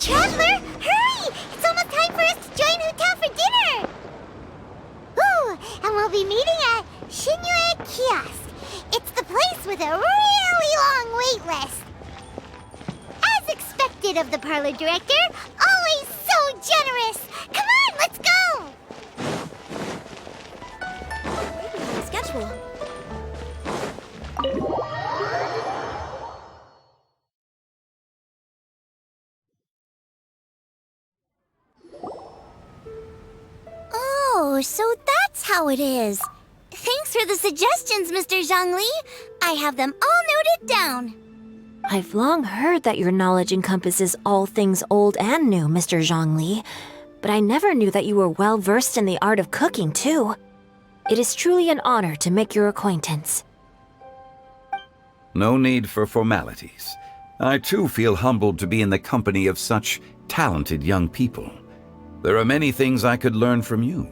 Traveler, hurry! It's almost time for us to join Hotel for dinner! Ooh, and we'll be meeting at Shinyue Kiosk. It's the place with a really long wait list. As expected of the parlor director, always so generous! Come on, let's go! Schedule. Oh, so that's how it is. Thanks for the suggestions, Mr. Zhongli. I have them all noted down. I've long heard that your knowledge encompasses all things old and new, Mr. Zhongli, but I never knew that you were well versed in the art of cooking, too. It is truly an honor to make your acquaintance. No need for formalities. I too feel humbled to be in the company of such talented young people. There are many things I could learn from you.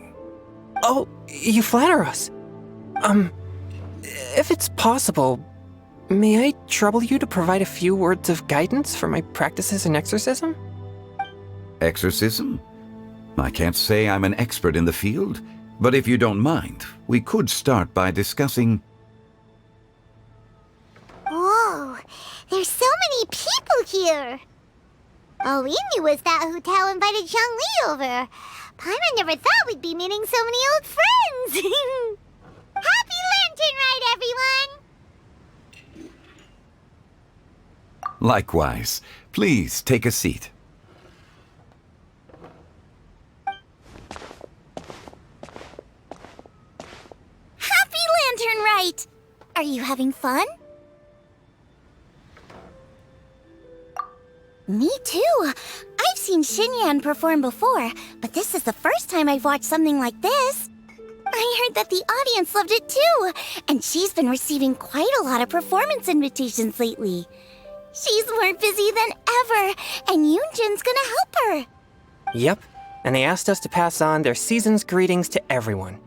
Oh, you flatter us. If it's possible, may I trouble you to provide a few words of guidance for my practices in exorcism? Exorcism? I can't say I'm an expert in the field, but if you don't mind, we could start by discussing... Whoa, there's so many people here. All we knew was that Hotel invited Zhongli over. Paimon never thought we'd be meeting so many old friends. Happy Lantern Rite, everyone! Likewise. Please take a seat. Happy Lantern Rite! Are you having fun? Me too. I've seen Xinyan perform before, but this is the first time I've watched something like this. I heard that the audience loved it too, and she's been receiving quite a lot of performance invitations lately. She's more busy than ever, and Yoonjin's gonna help her. Yep, and they asked us to pass on their season's greetings to everyone.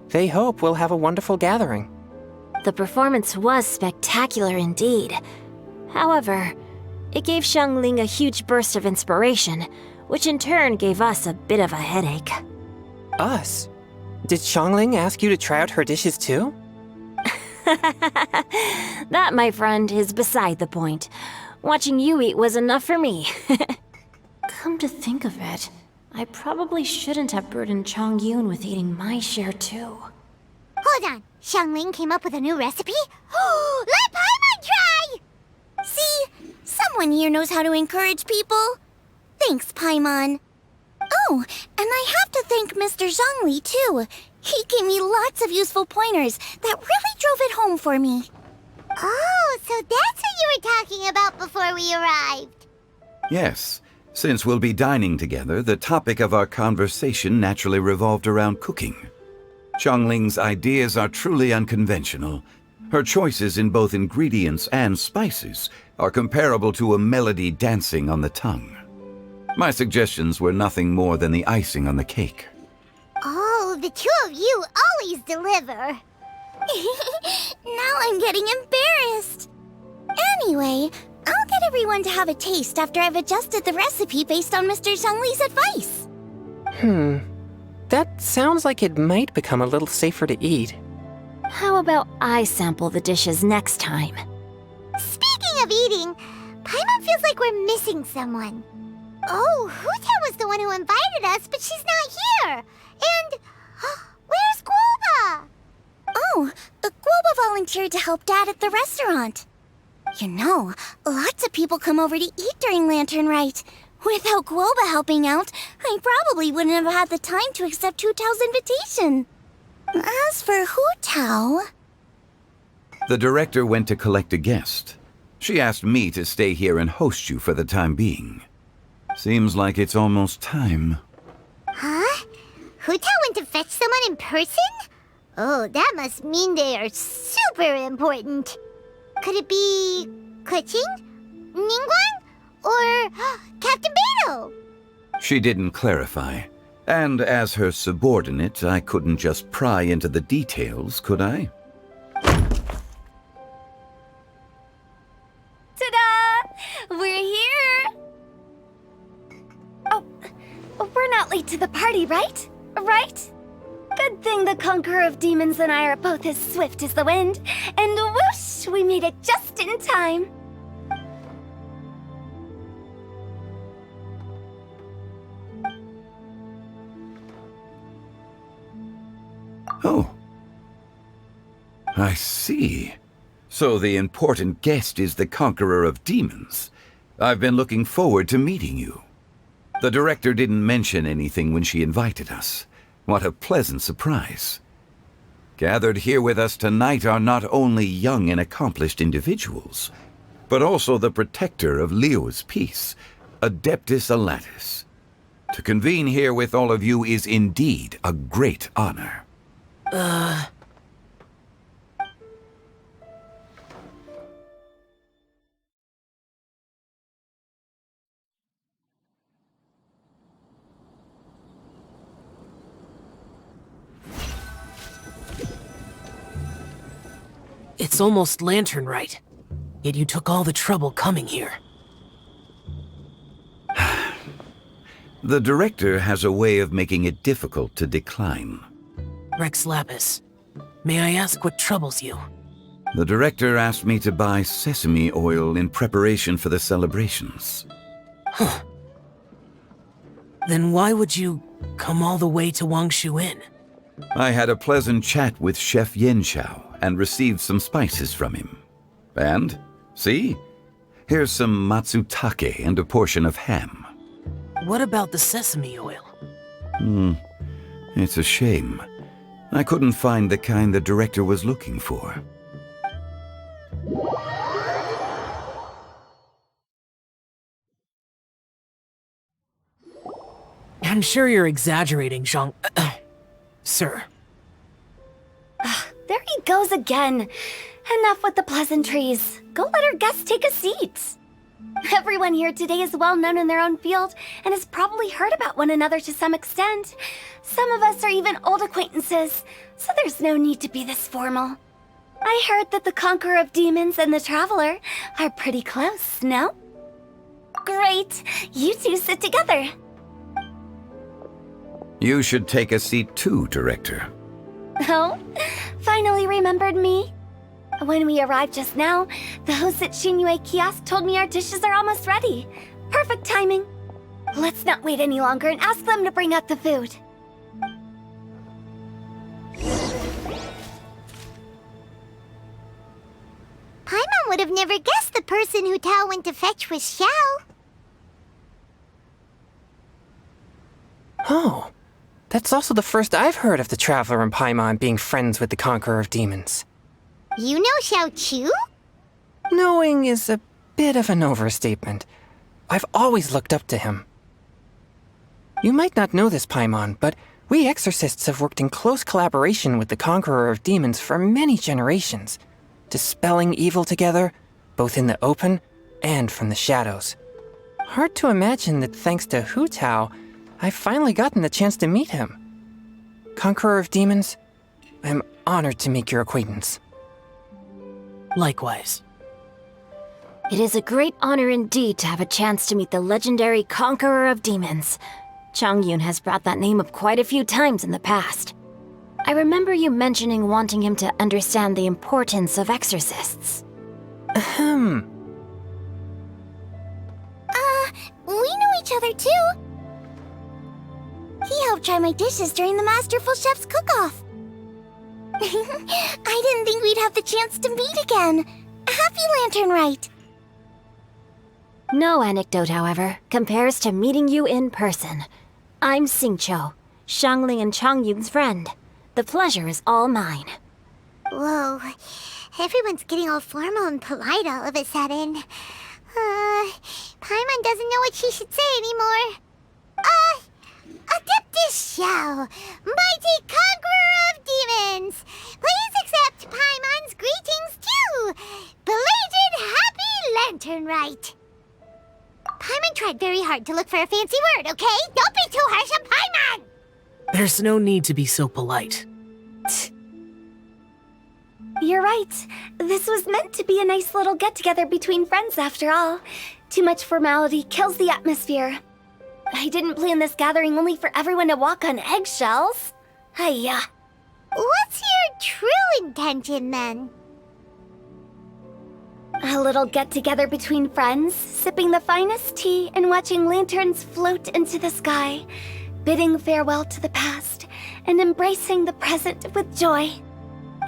They hope we'll have a wonderful gathering. The performance was spectacular indeed. However, it gave Xiangling a huge burst of inspiration, which in turn gave us a bit of a headache. Us? Did Xiangling ask you to try out her dishes too? That, my friend, is beside the point. Watching you eat was enough for me. Come to think of it, I probably shouldn't have burdened Chongyun with eating my share too. Hold on, Xiangling came up with a new recipe? Let Paimon try! See, someone here knows how to encourage people. Thanks, Paimon. Oh, and I have to thank Mr. Zhongli, too. He gave me lots of useful pointers that really drove it home for me. Oh, so that's what you were talking about before we arrived. Yes. Since we'll be dining together, the topic of our conversation naturally revolved around cooking. Xiangling's ideas are truly unconventional. Her choices in both ingredients and spices are comparable to a melody dancing on the tongue. My suggestions were nothing more than the icing on the cake. Oh, the two of you always deliver. Now I'm getting embarrassed. Anyway, I'll get everyone to have a taste after I've adjusted the recipe based on Mr. Zhongli's advice. That sounds like it might become a little safer to eat. How about I sample the dishes next time? Speaking of eating, Paimon feels like we're missing someone. Oh, Huta was the one who invited us, but she's not here. And where's Guoba? Oh, Guoba volunteered to help Dad at the restaurant. You know, lots of people come over to eat during Lantern Rite. Without Guoba helping out, I probably wouldn't have had the time to accept Hu Tao's invitation. As for Hu Tao... The director went to collect a guest. She asked me to stay here and host you for the time being. Seems like it's almost time. Huh? Hu Tao went to fetch someone in person? Oh, that must mean they are super important. Could it be... Keqing? Ningguang? Or Captain Beidou? She didn't clarify. And as her subordinate, I couldn't just pry into the details, could I? Ta-da! We're here! not late to the party, right? Right? Good thing the Conqueror of Demons and I are both as swift as the wind. And whoosh, we made it just in time. Oh. I see. So the important guest is the Conqueror of Demons. I've been looking forward to meeting you. The director didn't mention anything when she invited us. What a pleasant surprise. Gathered here with us tonight are not only young and accomplished individuals, but also the protector of Leo's peace, Adeptus Alatus. To convene here with all of you is indeed a great honor. It's almost lantern right. Yet you took all the trouble coming here. The director has a way of making it difficult to decline. Rex Lapis, may I ask what troubles you? The director asked me to buy sesame oil in preparation for the celebrations. Huh. Then why would you come all the way to Wangshu Inn? I had a pleasant chat with Chef Yenshao and received some spices from him. And, see? Here's some matsutake and a portion of ham. What about the sesame oil? It's a shame. I couldn't find the kind the director was looking for. I'm sure you're exaggerating, Zhang... Sir. There he goes again. Enough with the pleasantries. Go let our guests take a seat. Everyone here today is well known in their own field and has probably heard about one another to some extent. Some of us are even old acquaintances, so there's no need to be this formal. I heard that the Conqueror of Demons and the Traveler are pretty close, no? Great. You two sit together. You should take a seat too, Director. Oh? Finally remembered me? When we arrived just now, the host at Shinue Kiosk told me our dishes are almost ready. Perfect timing. Let's not wait any longer and ask them to bring out the food. Paimon would have never guessed the person who Tao went to fetch was Xiao. Oh, that's also the first I've heard of the Traveler and Paimon being friends with the Conqueror of Demons. You know Xiao Chu? Knowing is a bit of an overstatement. I've always looked up to him. You might not know this, Paimon, but we exorcists have worked in close collaboration with the Conqueror of Demons for many generations, dispelling evil together, both in the open and from the shadows. Hard to imagine that thanks to Hu Tao, I've finally gotten the chance to meet him. Conqueror of Demons, I'm honored to make your acquaintance. Likewise. It is a great honor indeed to have a chance to meet the legendary Conqueror of Demons. Changyun has brought that name up quite a few times in the past. I remember you mentioning wanting him to understand the importance of exorcists. We know each other too. He helped try my dishes during the Masterful Chef's cook-off. I didn't think we'd have the chance to meet again. Happy Lantern Rite. No anecdote, however, compares to meeting you in person. I'm Xingqiu, Shangling and Changyun's friend. The pleasure is all mine. Whoa, everyone's getting all formal and polite all of a sudden. Paimon doesn't know what she should say anymore. Adeptus Xiao, mighty Conqueror of Demons, please accept Paimon's greetings too. Belated Happy Lantern Rite. Paimon tried very hard to look for a fancy word, okay? Don't be too harsh on Paimon! There's no need to be so polite. You're right. This was meant to be a nice little get-together between friends after all. Too much formality kills the atmosphere. I didn't plan this gathering only for everyone to walk on eggshells. Hiya. What's your true intention then? A little get-together between friends, sipping the finest tea and watching lanterns float into the sky, bidding farewell to the past and embracing the present with joy.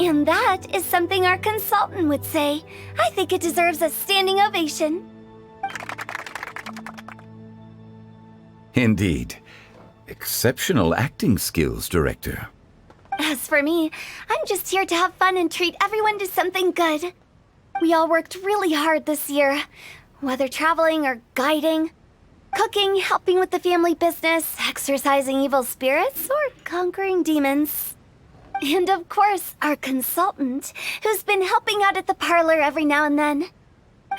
And that is something our consultant would say. I think it deserves a standing ovation. Indeed. Exceptional acting skills, Director. As for me, I'm just here to have fun and treat everyone to something good. We all worked really hard this year, whether traveling or guiding, cooking, helping with the family business, exorcising evil spirits, or conquering demons. And of course, our consultant, who's been helping out at the parlor every now and then.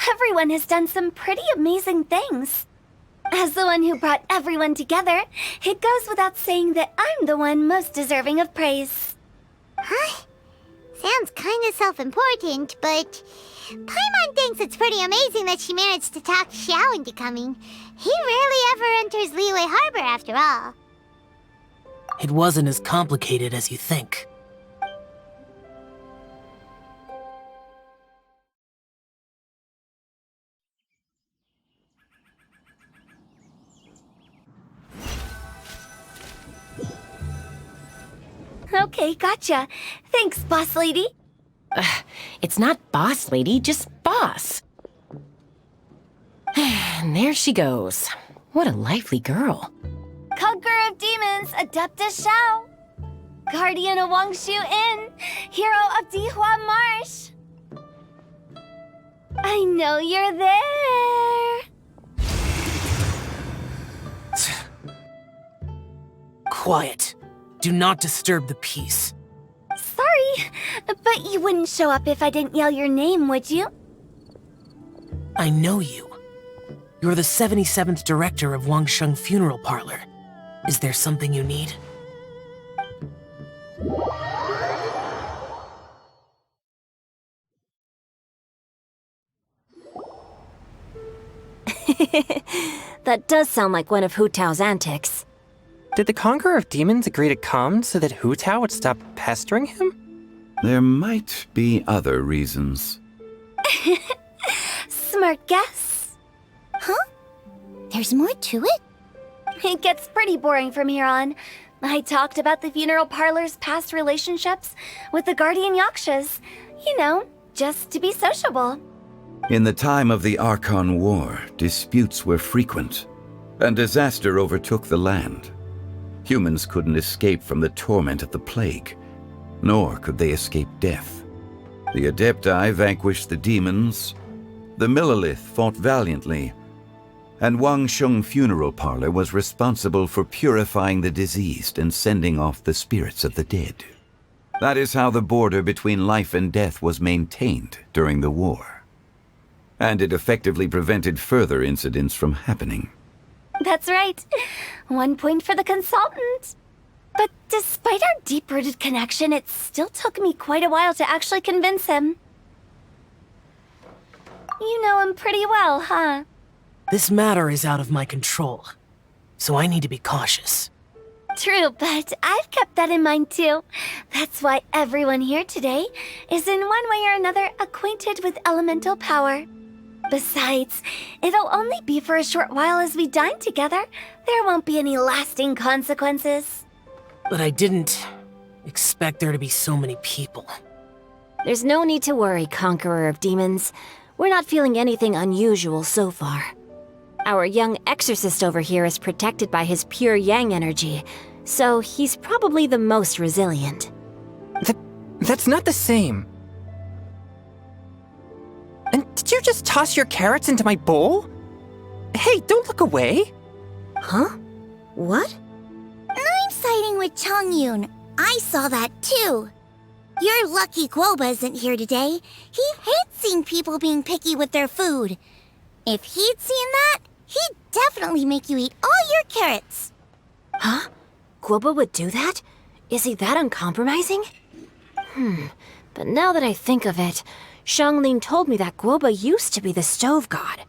Everyone has done some pretty amazing things. As the one who brought everyone together, it goes without saying that I'm the one most deserving of praise. Huh? Sounds kinda self-important, but Paimon thinks it's pretty amazing that she managed to talk Xiao into coming. He rarely ever enters Liyue Harbor after all. It wasn't as complicated as you think. Okay, gotcha. Thanks, boss lady. It's not boss lady, just boss. And there she goes. What a lively girl. Conqueror of demons, Adeptus Xiao. Guardian of Wangshu Inn, hero of Dihua Marsh. I know you're there. Quiet. Do not disturb the peace. Sorry, but you wouldn't show up if I didn't yell your name, would you? I know you. You're the 77th director of Wangsheng Funeral Parlor. Is there something you need? That does sound like one of Hu Tao's antics. Did the Conqueror of Demons agree to come so that Hu Tao would stop pestering him? There might be other reasons. Smart guess. Huh? There's more to it? It gets pretty boring from here on. I talked about the funeral parlor's past relationships with the guardian yakshas. You know, just to be sociable. In the time of the Archon War, disputes were frequent, and disaster overtook the land. Humans couldn't escape from the torment of the plague, nor could they escape death. The Adepti vanquished the demons, the Millelith fought valiantly, and Wangsheng Funeral Parlor was responsible for purifying the diseased and sending off the spirits of the dead. That is how the border between life and death was maintained during the war. And it effectively prevented further incidents from happening. That's right. 1 point for the consultant. But despite our deep-rooted connection, it still took me quite a while to actually convince him. You know him pretty well, huh? This matter is out of my control, so I need to be cautious. True, but I've kept that in mind too. That's why everyone here today is in one way or another acquainted with elemental power. Besides, it'll only be for a short while as we dine together. There won't be any lasting consequences. But I didn't expect there to be so many people. There's no need to worry, Conqueror of Demons. We're not feeling anything unusual so far. Our young exorcist over here is protected by his pure yang energy, so he's probably the most resilient. That's not the same. And did you just toss your carrots into my bowl? Hey, don't look away. Huh? What? I'm siding with Chongyun. I saw that too. You're lucky Guoba isn't here today. He hates seeing people being picky with their food. If he'd seen that, he'd definitely make you eat all your carrots. Huh? Guoba would do that? Is he that uncompromising? But now that I think of it, Xiangling told me that Guoba used to be the stove god.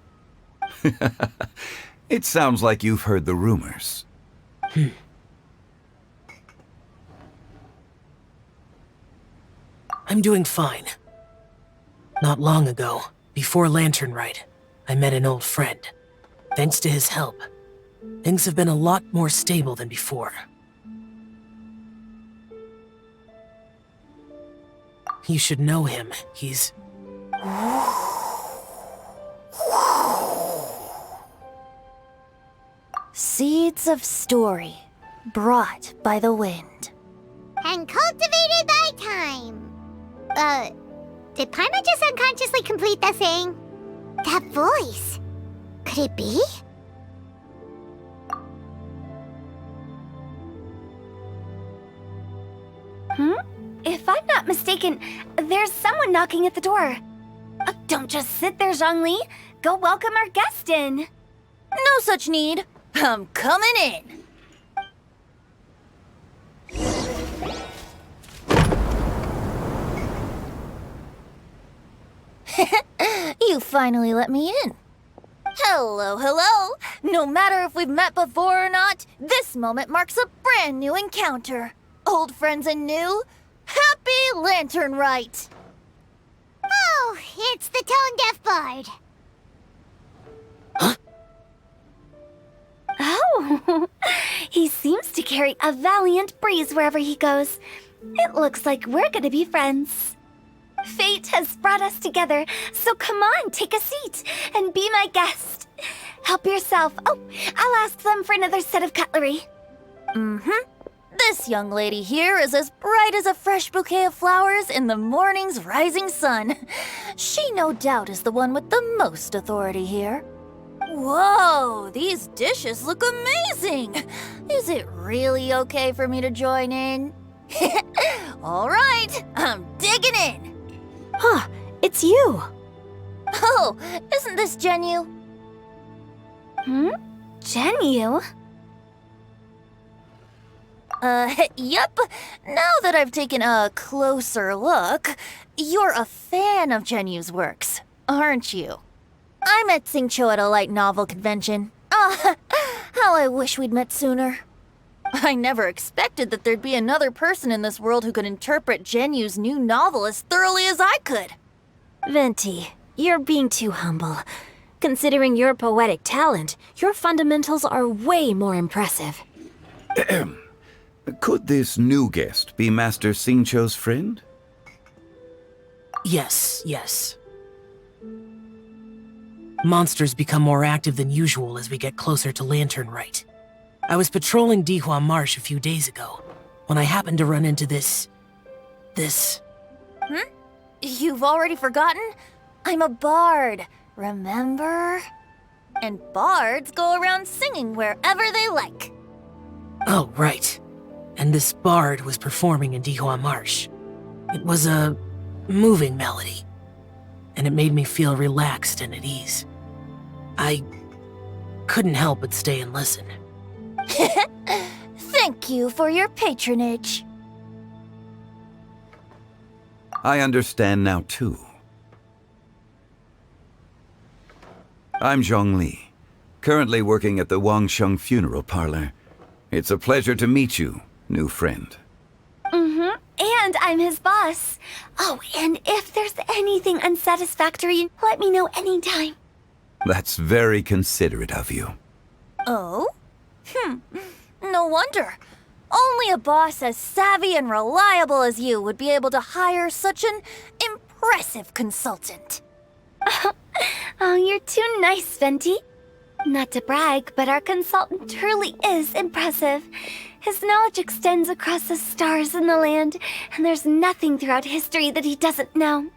It sounds like you've heard the rumors. I'm doing fine. Not long ago, before Lantern Rite, I met an old friend. Thanks to his help, things have been a lot more stable than before. You should know him. He's... Seeds of story, brought by the wind. And cultivated by time. Did Paimon just unconsciously complete the saying? That voice. Could it be? If I'm not mistaken, there's someone knocking at the door. Don't just sit there, Zhongli. Go welcome our guest in. No such need. I'm coming in. You finally let me in. Hello, hello. No matter if we've met before or not, this moment marks a brand new encounter. Old friends and new. Happy Lantern Rite. Oh, it's the tone-deaf bard. Oh, he seems to carry a valiant breeze wherever he goes. It looks like we're gonna be friends. Fate has brought us together, so come on, take a seat and be my guest. Help yourself. Oh, I'll ask them for another set of cutlery. This young lady here is as bright as a fresh bouquet of flowers in the morning's rising sun. She no doubt is the one with the most authority here. Whoa, these dishes look amazing! Is it really okay for me to join in? All right, I'm digging in! Huh, it's you! Oh, isn't this Genyu? Genyu? Yep. Now that I've taken a closer look, you're a fan of Genyu's works, aren't you? I met Xingqiu at a light novel convention. Ah, how I wish we'd met sooner. I never expected that there'd be another person in this world who could interpret Genyu's new novel as thoroughly as I could. Venti, you're being too humble. Considering your poetic talent, your fundamentals are way more impressive. Could this new guest be Master Xingqiu's friend? Yes. Monsters become more active than usual as we get closer to Lantern Rite. I was patrolling Dihua Marsh a few days ago, when I happened to run into this... You've already forgotten? I'm a bard, remember? And bards go around singing wherever they like. Oh, right. And this bard was performing in Dihua Marsh. It was a moving melody, and it made me feel relaxed and at ease. I couldn't help but stay and listen. Thank you for your patronage. I understand now, too. I'm Zhongli, currently working at the Wangsheng Funeral Parlor. It's a pleasure to meet you, new friend. And I'm his boss. Oh, and if there's anything unsatisfactory, let me know anytime. That's very considerate of you. Oh? No wonder. Only a boss as savvy and reliable as you would be able to hire such an impressive consultant. Oh, you're too nice, Venti. Not to brag, but our consultant truly is impressive. His knowledge extends across the stars and the land, and there's nothing throughout history that he doesn't know.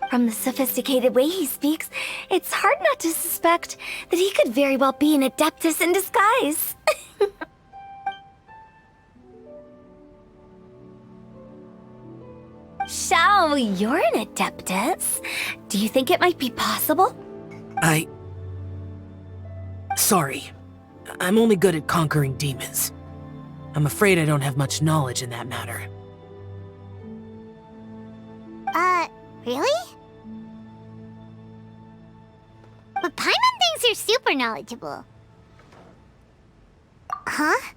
From the sophisticated way he speaks, it's hard not to suspect that he could very well be an adeptus in disguise. Shao, you're an adeptus. Do you think it might be possible? Sorry. I'm only good at conquering demons. I'm afraid I don't have much knowledge in that matter. Really? But Paimon thinks you're super knowledgeable. Huh?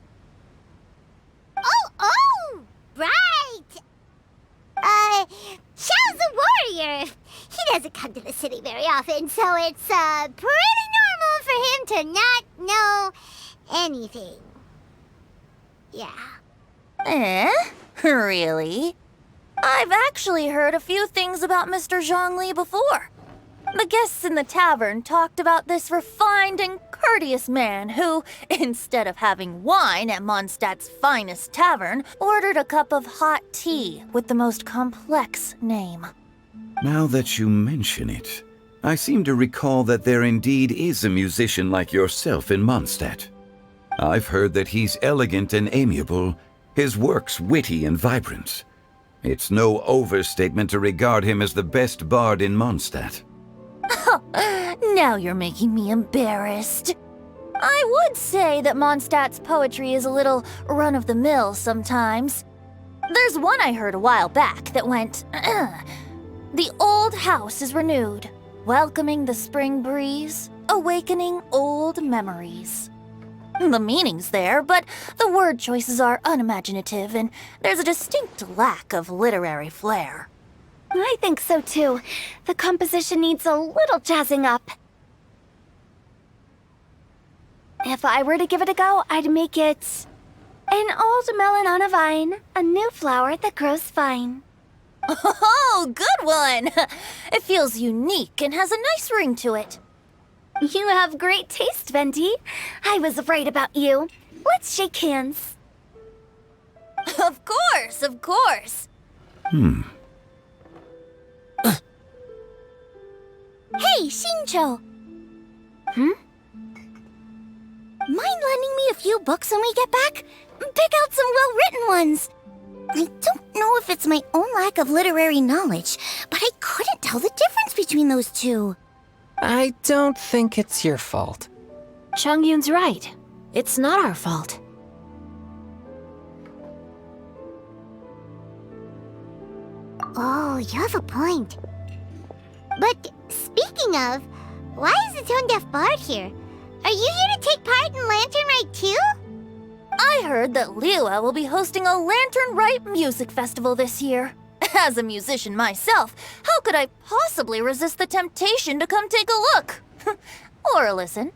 Oh, right! Xiao's a warrior. He doesn't come to the city very often, so it's, pretty normal for him to not know anything. Yeah. Really? I've actually heard a few things about Mr. Zhongli before. The guests in the tavern talked about this refined and courteous man who, instead of having wine at Mondstadt's finest tavern, ordered a cup of hot tea with the most complex name. Now that you mention it, I seem to recall that there indeed is a musician like yourself in Mondstadt. I've heard that he's elegant and amiable, his works witty and vibrant. It's no overstatement to regard him as the best bard in Mondstadt. Now you're making me embarrassed. I would say that Mondstadt's poetry is a little run-of-the-mill sometimes. There's one I heard a while back that went, "The old house is renewed, welcoming the spring breeze, awakening old memories." The meaning's there, but the word choices are unimaginative, and there's a distinct lack of literary flair. I think so too. The composition needs a little jazzing up. If I were to give it a go, I'd make it an old melon on a vine, a new flower that grows fine. Oh, good one! It feels unique and has a nice ring to it. You have great taste, Venti. I was right about you. Let's shake hands. Of course, of course. Hey, Shincho! Mind lending me a few books when we get back? Pick out some well-written ones. I don't know if it's my own lack of literary knowledge, but I couldn't tell the difference between those two. I don't think it's your fault. Changyun's right. It's not our fault. Oh, you have a point. But speaking of, why is the tone-deaf bard here? Are you here to take part in Lantern Rite too? I heard that Liua will be hosting a Lantern Rite music festival this year. As a musician myself, how could I possibly resist the temptation to come take a look? Or listen.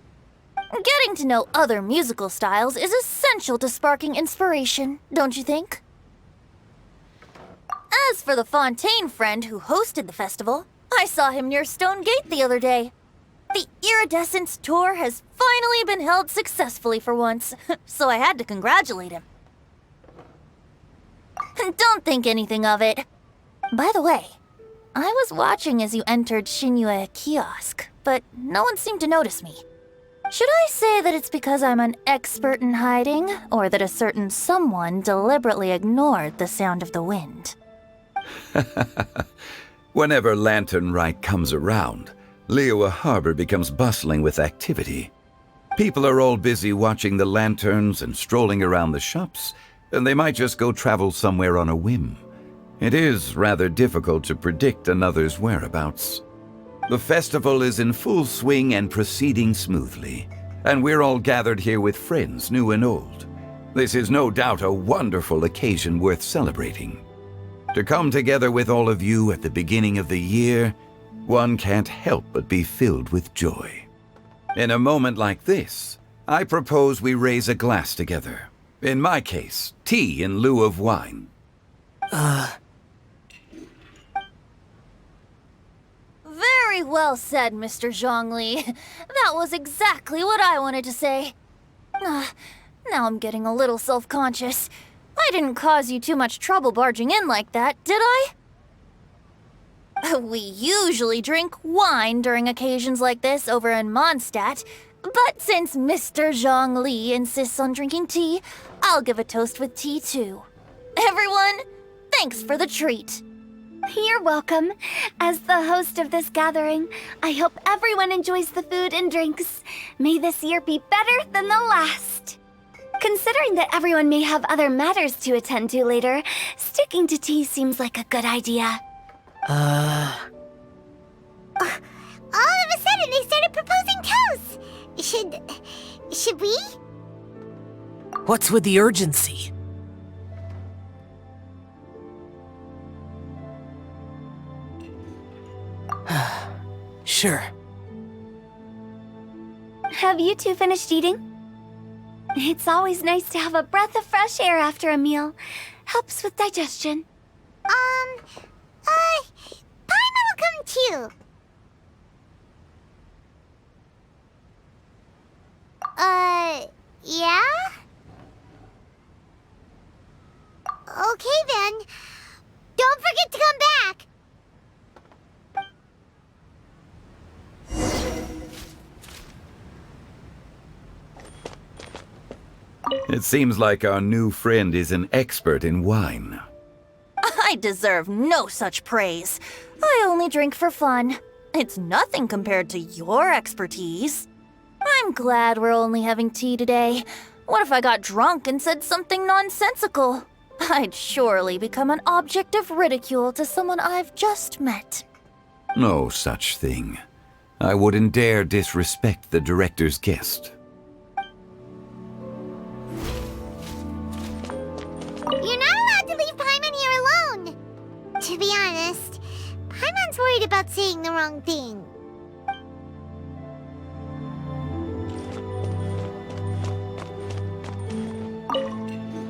Getting to know other musical styles is essential to sparking inspiration, don't you think? As for the Fontaine friend who hosted the festival, I saw him near Stone Gate the other day. The Iridescence tour has finally been held successfully for once, so I had to congratulate him. Don't think anything of it. By the way, I was watching as you entered Shinyue Kiosk, but no one seemed to notice me. Should I say that it's because I'm an expert in hiding, or that a certain someone deliberately ignored the sound of the wind? Whenever Lantern Rite comes around, Liua Harbor becomes bustling with activity. People are all busy watching the lanterns and strolling around the shops, and they might just go travel somewhere on a whim. It is rather difficult to predict another's whereabouts. The festival is in full swing and proceeding smoothly, and we're all gathered here with friends, new and old. This is no doubt a wonderful occasion worth celebrating. To come together with all of you at the beginning of the year, one can't help but be filled with joy. In a moment like this, I propose we raise a glass together. In my case, tea in lieu of wine. Very well said, Mr. Zhongli. That was exactly what I wanted to say. Now I'm getting a little self-conscious. I didn't cause you too much trouble barging in like that, did I? We usually drink wine during occasions like this over in Mondstadt, but since Mr. Zhongli insists on drinking tea, I'll give a toast with tea too. Everyone, thanks for the treat. You're welcome. As the host of this gathering, I hope everyone enjoys the food and drinks. May this year be better than the last. Considering that everyone may have other matters to attend to later, sticking to tea seems like a good idea. All of a sudden, they started proposing toasts. Should we? What's with the urgency? Sure. Have you two finished eating? It's always nice to have a breath of fresh air after a meal. Helps with digestion. Paimon will come too. Yeah? Okay then. Don't forget to come back. It seems like our new friend is an expert in wine. I deserve no such praise. I only drink for fun. It's nothing compared to your expertise. I'm glad we're only having tea today. What if I got drunk and said something nonsensical? I'd surely become an object of ridicule to someone I've just met. No such thing. I wouldn't dare disrespect the director's guest. You're not allowed to leave Paimon here alone. To be honest, Paimon's worried about saying the wrong thing.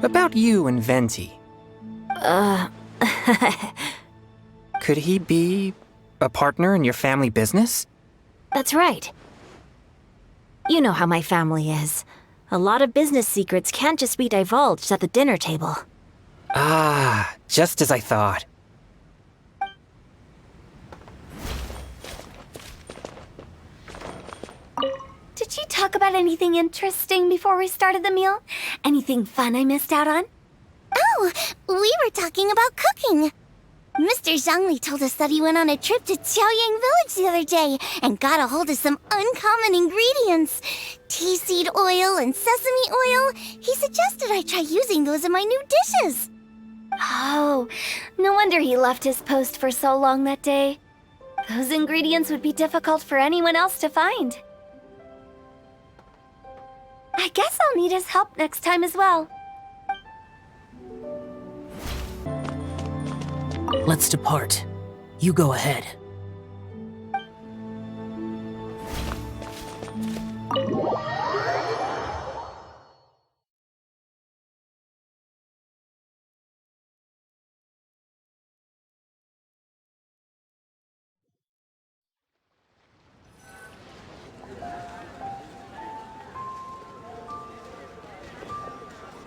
About you and Venti. Could he be a partner in your family business? That's right. You know how my family is. A lot of business secrets can't just be divulged at the dinner table. Ah, just as I thought. Did you talk about anything interesting before we started the meal? Anything fun I missed out on? Oh, we were talking about cooking. Mr. Zhongli told us that he went on a trip to Qiaoyang Village the other day and got a hold of some uncommon ingredients. Tea seed oil and sesame oil. He suggested I try using those in my new dishes. Oh, no wonder he left his post for so long that day. Those ingredients would be difficult for anyone else to find. I guess I'll need his help next time as well. Let's depart. You go ahead.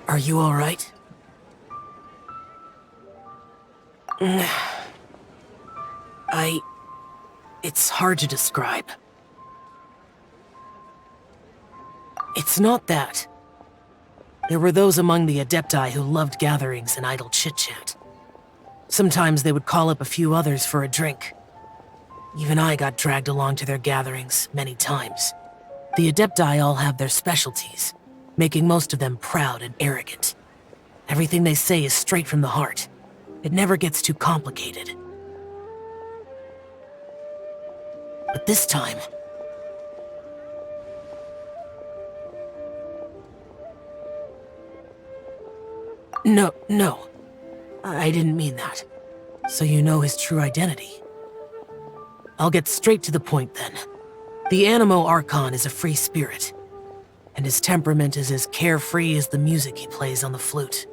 Are you all right? It's hard to describe. It's not that. There were those among the Adepti who loved gatherings and idle chit-chat. Sometimes they would call up a few others for a drink. Even I got dragged along to their gatherings many times. The Adepti all have their specialties, making most of them proud and arrogant. Everything they say is straight from the heart. It never gets too complicated. But this time... No. I didn't mean that. So you know his true identity. I'll get straight to the point then. The Animo Archon is a free spirit, and his temperament is as carefree as the music he plays on the flute.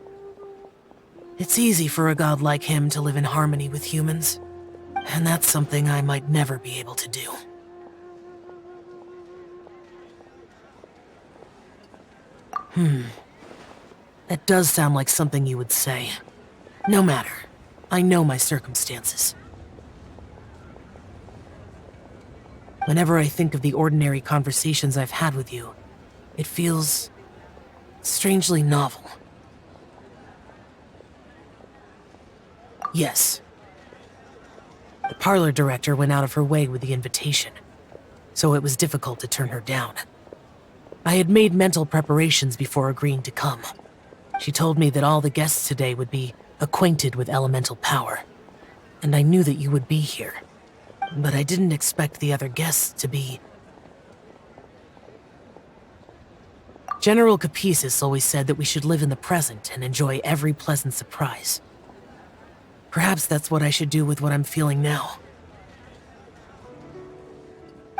It's easy for a god like him to live in harmony with humans, and that's something I might never be able to do. That does sound like something you would say. No matter. I know my circumstances. Whenever I think of the ordinary conversations I've had with you, it feels strangely novel. Yes. The parlor director went out of her way with the invitation, so it was difficult to turn her down. I had made mental preparations before agreeing to come. She told me that all the guests today would be acquainted with elemental power, and I knew that you would be here. But I didn't expect the other guests to be... General Capices always said that we should live in the present and enjoy every pleasant surprise. Perhaps that's what I should do with what I'm feeling now.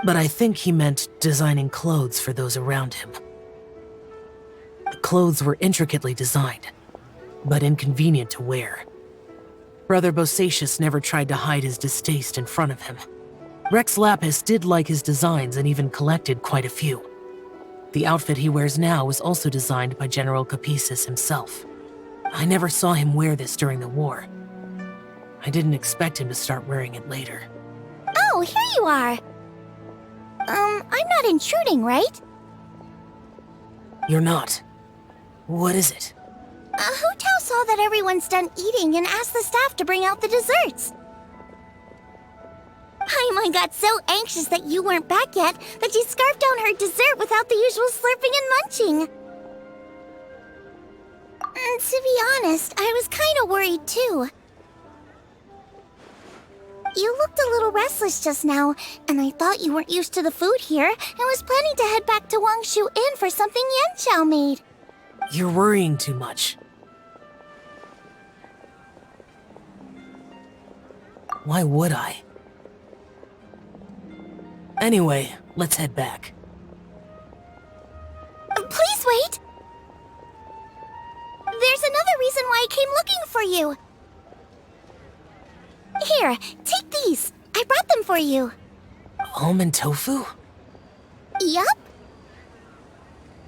But I think he meant designing clothes for those around him. The clothes were intricately designed, but inconvenient to wear. Brother Bosacius never tried to hide his distaste in front of him. Rex Lapis did like his designs and even collected quite a few. The outfit he wears now was also designed by General Capices himself. I never saw him wear this during the war. I didn't expect him to start wearing it later. Oh, here you are. I'm not intruding, right? You're not. What is it? Hu Tao saw that everyone's done eating and asked the staff to bring out the desserts. Paimon got so anxious that you weren't back yet that she scarfed down her dessert without the usual slurping and munching. And to be honest, I was kind of worried too. You looked a little restless just now, and I thought you weren't used to the food here and was planning to head back to Wangshu Inn for something Yanxiao made. You're worrying too much. Why would I? Anyway, let's head back. Please wait! There's another reason why I came looking for you. Here, take these. I brought them for you. Almond tofu? Yup.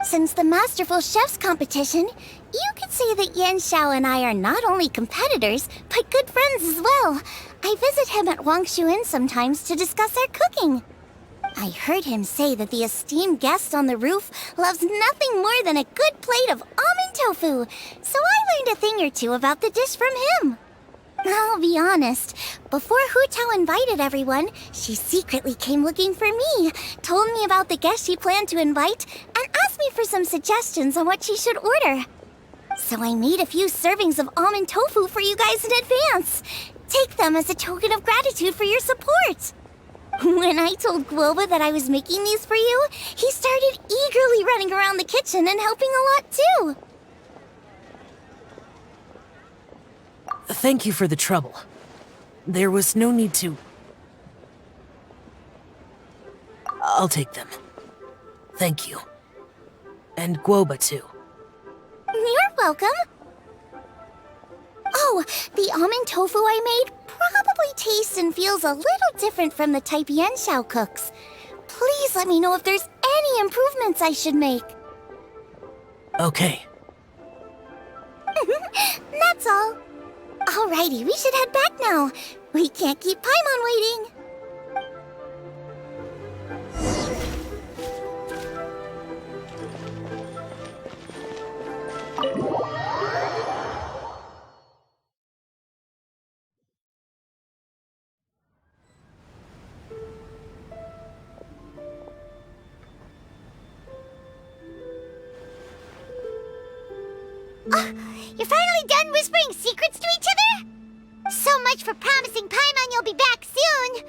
Since the Masterful Chef's competition, you could say that Yanxiao and I are not only competitors, but good friends as well. I visit him at Wangshu Inn sometimes to discuss our cooking. I heard him say that the esteemed guest on the roof loves nothing more than a good plate of almond tofu, so I learned a thing or two about the dish from him. I'll be honest, before Hu Tao invited everyone, she secretly came looking for me, told me about the guest she planned to invite, and asked me for some suggestions on what she should order. So I made a few servings of almond tofu for you guys in advance. Take them as a token of gratitude for your support. When I told Guoba that I was making these for you, he started eagerly running around the kitchen and helping a lot too. Thank you for the trouble. There was no need to... I'll take them. Thank you. And Guoba too. You're welcome. Oh, the almond tofu I made probably tastes and feels a little different from the type Yanxiao cooks. Please let me know if there's any improvements I should make. Okay. That's all. Alrighty, we should head back now. We can't keep Paimon waiting. You're finally done whispering secrets to each other? So much for promising Paimon you'll be back soon.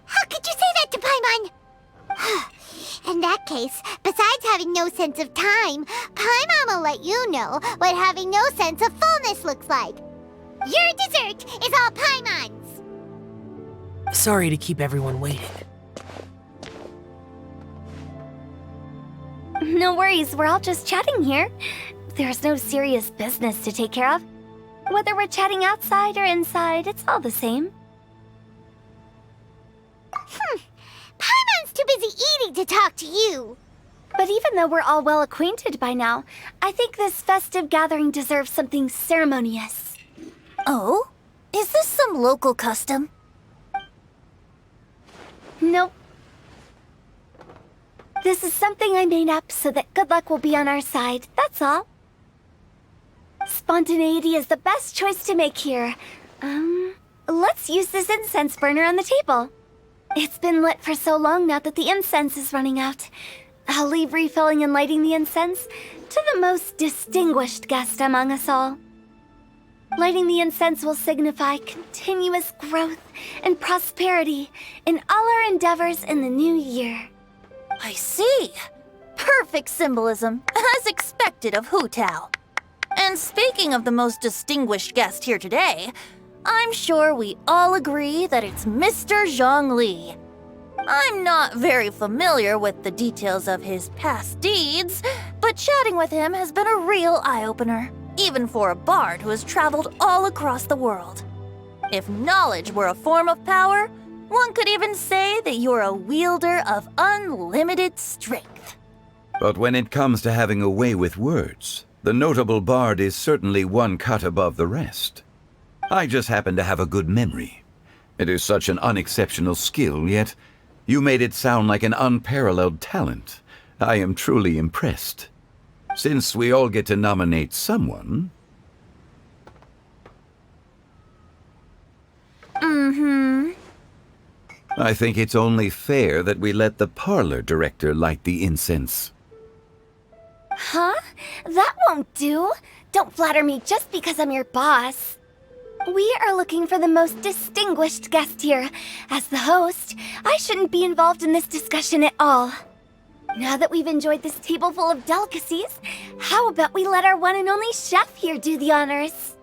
How could you say that to Paimon? In that case, besides having no sense of time, Paimon will let you know what having no sense of fullness looks like. Your dessert is all Paimon's. Sorry to keep everyone waiting. No worries, we're all just chatting here. There's no serious business to take care of. Whether we're chatting outside or inside, it's all the same. Paimon's too busy eating to talk to you. But even though we're all well acquainted by now, I think this festive gathering deserves something ceremonious. Oh? Is this some local custom? Nope. This is something I made up so that good luck will be on our side, that's all. Spontaneity is the best choice to make here. Let's use this incense burner on the table. It's been lit for so long now that the incense is running out. I'll leave refilling and lighting the incense to the most distinguished guest among us all. Lighting the incense will signify continuous growth and prosperity in all our endeavors in the new year. I see. Perfect symbolism, as expected of Hu Tao. And speaking of the most distinguished guest here today, I'm sure we all agree that it's Mr. Zhongli. I'm not very familiar with the details of his past deeds, but chatting with him has been a real eye-opener, even for a bard who has traveled all across the world. If knowledge were a form of power, one could even say that you're a wielder of unlimited strength. But when it comes to having a way with words, the notable bard is certainly one cut above the rest. I just happen to have a good memory. It is such an unexceptional skill, yet you made it sound like an unparalleled talent. I am truly impressed. Since we all get to nominate someone... I think it's only fair that we let the parlor director light the incense. Huh? That won't do. Don't flatter me just because I'm your boss. We are looking for the most distinguished guest here. As the host, I shouldn't be involved in this discussion at all. Now that we've enjoyed this table full of delicacies, how about we let our one and only chef here do the honors?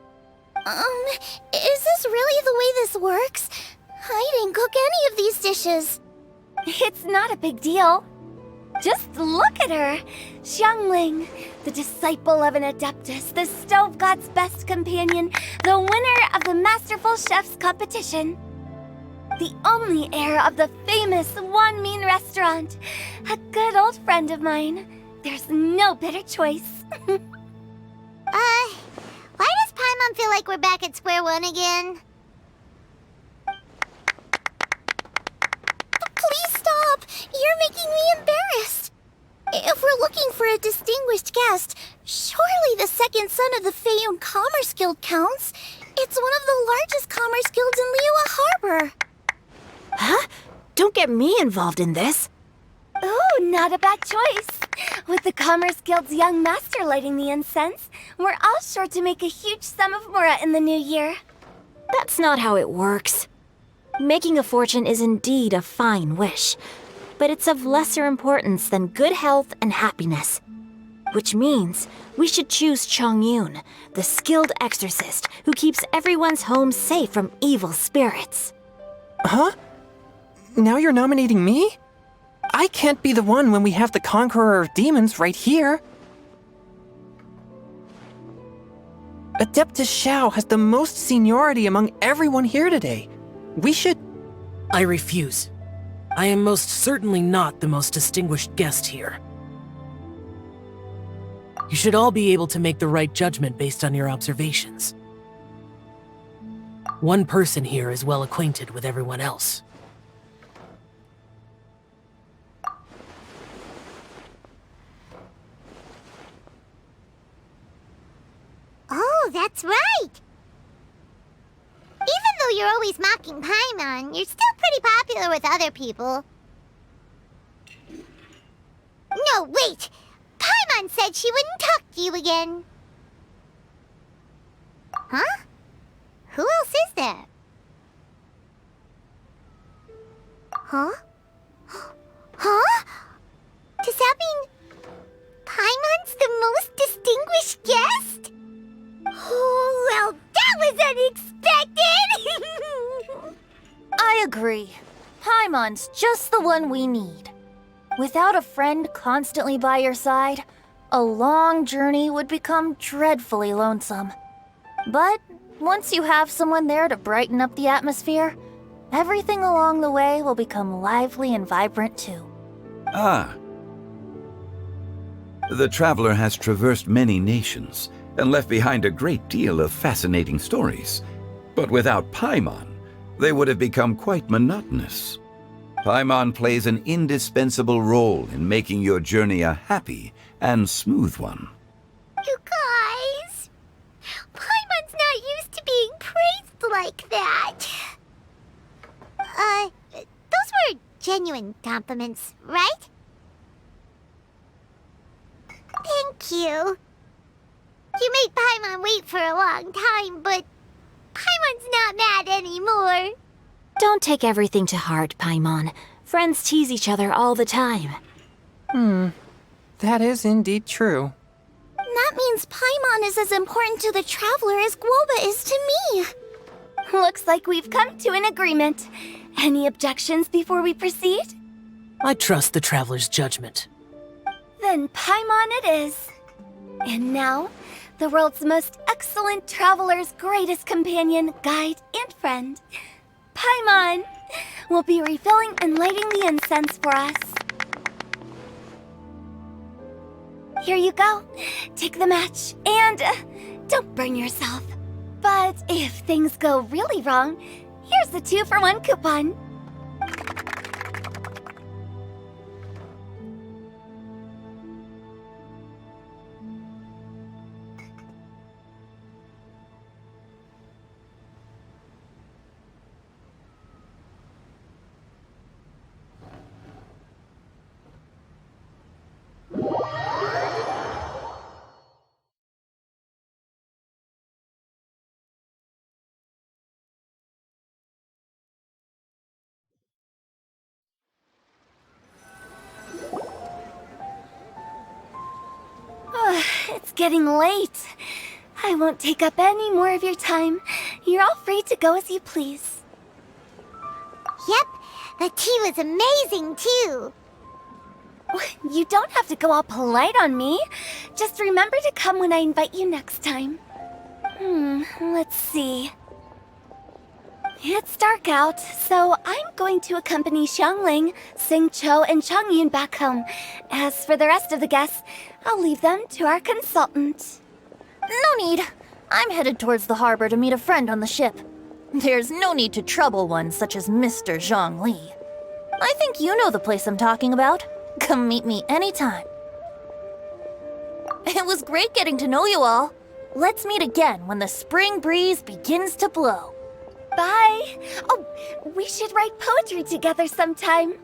Is this really the way this works? I didn't cook any of these dishes. It's not a big deal. Just look at her! Xiangling, the disciple of an adeptus, the stove god's best companion, the winner of the Masterful Chef's competition. The only heir of the famous Wanmin restaurant. A good old friend of mine. There's no better choice. Why does Paimon feel like we're back at square one again? Please stop! You're making me embarrassed. If we're looking for a distinguished guest, surely the second son of the Feiyun Commerce Guild counts. It's one of the largest commerce guilds in Liyue Harbor. Huh? Don't get me involved in this. Oh, not a bad choice. With the Commerce Guild's young master lighting the incense, we're all sure to make a huge sum of mora in the new year. That's not how it works. Making a fortune is indeed a fine wish, but it's of lesser importance than good health and happiness. Which means we should choose Chongyun, the skilled exorcist who keeps everyone's home safe from evil spirits. Huh? Now you're nominating me? I can't be the one when we have the Conqueror of Demons right here. Adeptus Xiao has the most seniority among everyone here today. We should... I refuse. I am most certainly not the most distinguished guest here. You should all be able to make the right judgment based on your observations. One person here is well acquainted with everyone else. Oh, that's right! Even though you're always mocking Paimon, you're still pretty popular with other people. No, wait! Paimon said she wouldn't talk to you again. Huh? Who else is there? Huh? Huh? Does that mean Paimon's the most distinguished guest? Oh, well, that was unexpected! I agree. Paimon's just the one we need. Without a friend constantly by your side, a long journey would become dreadfully lonesome. But once you have someone there to brighten up the atmosphere, everything along the way will become lively and vibrant too. Ah. The traveler has traversed many nations and left behind a great deal of fascinating stories. But without Paimon, they would have become quite monotonous. Paimon plays an indispensable role in making your journey a happy and smooth one. You guys, Paimon's not used to being praised like that. Those were genuine compliments, right? Thank you. You made Paimon wait for a long time, but Paimon's not mad anymore. Don't take everything to heart, Paimon. Friends tease each other all the time. That is indeed true. That means Paimon is as important to the Traveler as Guoba is to me. Looks like we've come to an agreement. Any objections before we proceed? I trust the Traveler's judgment. Then Paimon it is. And now, the world's most excellent traveler's greatest companion, guide, and friend, Paimon, will be refilling and lighting the incense for us. Here you go. Take the match, and don't burn yourself. But if things go really wrong, here's the 2-for-1 coupon. It's getting late. I won't take up any more of your time. You're all free to go as you please. Yep, the tea was amazing too. You don't have to go all polite on me. Just remember to come when I invite you next time. Let's see. It's dark out, so I'm going to accompany Xiangling, Xingqiu, and Changyun back home. As for the rest of the guests, I'll leave them to our consultant. No need. I'm headed towards the harbor to meet a friend on the ship. There's no need to trouble one such as Mr. Zhongli. I think you know the place I'm talking about. Come meet me anytime. It was great getting to know you all. Let's meet again when the spring breeze begins to blow. Bye! Oh, we should write poetry together sometime.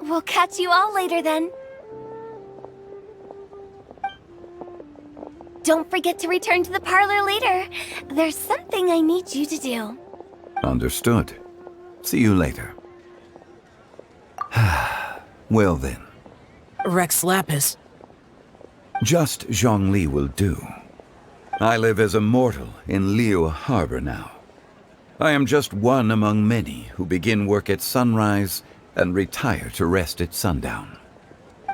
We'll catch you all later then. Don't forget to return to the parlor later. There's something I need you to do. Understood. See you later. Well then. Rex Lapis. Just Zhongli will do. I live as a mortal in Liu Harbor now. I am just one among many who begin work at sunrise and retire to rest at sundown.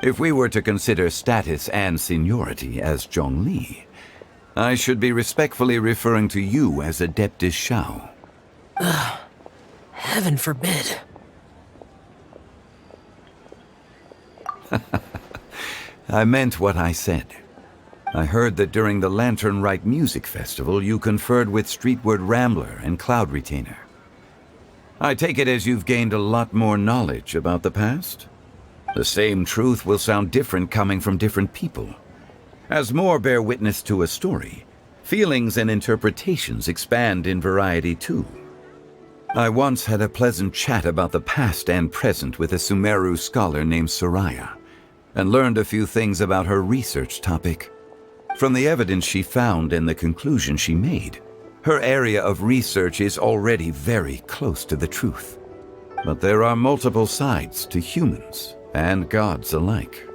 If we were to consider status and seniority as Zhongli, I should be respectfully referring to you as Adeptus Shao. Heaven forbid. I meant what I said. I heard that during the Lantern Rite Music Festival, you conferred with Streetward Rambler and Cloud Retainer. I take it as you've gained a lot more knowledge about the past? The same truth will sound different coming from different people. As more bear witness to a story, feelings and interpretations expand in variety too. I once had a pleasant chat about the past and present with a Sumeru scholar named Soraya, and learned a few things about her research topic. From the evidence she found and the conclusion she made, her area of research is already very close to the truth. But there are multiple sides to humans and gods alike.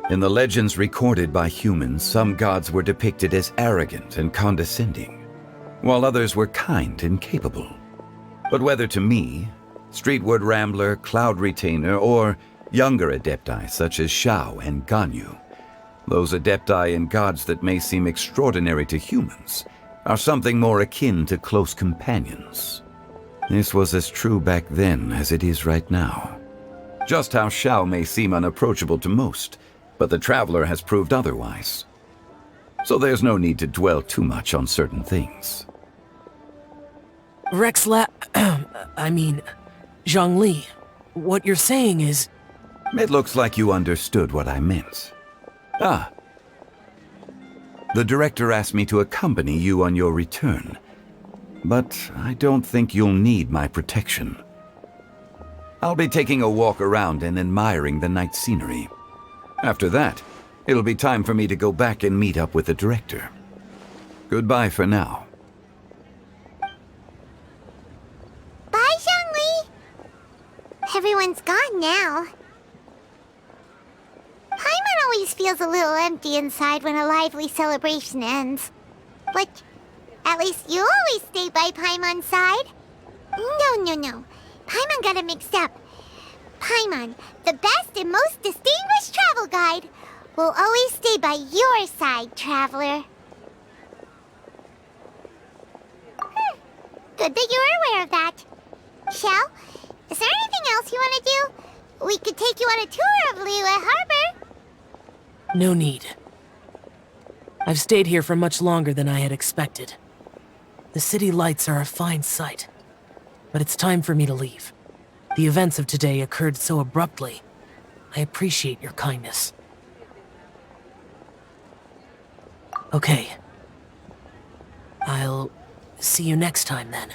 In the legends recorded by humans, some gods were depicted as arrogant and condescending, while others were kind and capable. But whether to me, Streetward Rambler, Cloud Retainer, or younger adepti such as Shao and Ganyu, those adepti and gods that may seem extraordinary to humans are something more akin to close companions. This was as true back then as it is right now. Just how Shao may seem unapproachable to most, but the Traveler has proved otherwise. So there's no need to dwell too much on certain things. Zhongli, what you're saying is... It looks like you understood what I meant. The director asked me to accompany you on your return, but I don't think you'll need my protection. I'll be taking a walk around and admiring the night scenery. After that, it'll be time for me to go back and meet up with the director. Goodbye for now. Bye, Zhongli! Everyone's gone now. Paimon always feels a little empty inside when a lively celebration ends. But at least you always stay by Paimon's side. No. Paimon got it mixed up. Paimon, the best and most distinguished travel guide, will always stay by your side, traveler. Good that you're aware of that. Shell, is there anything else you want to do? We could take you on a tour of Liyue Harbor. No need. I've stayed here for much longer than I had expected. The city lights are a fine sight, but it's time for me to leave. The events of today occurred so abruptly. I appreciate your kindness. Okay. I'll see you next time then.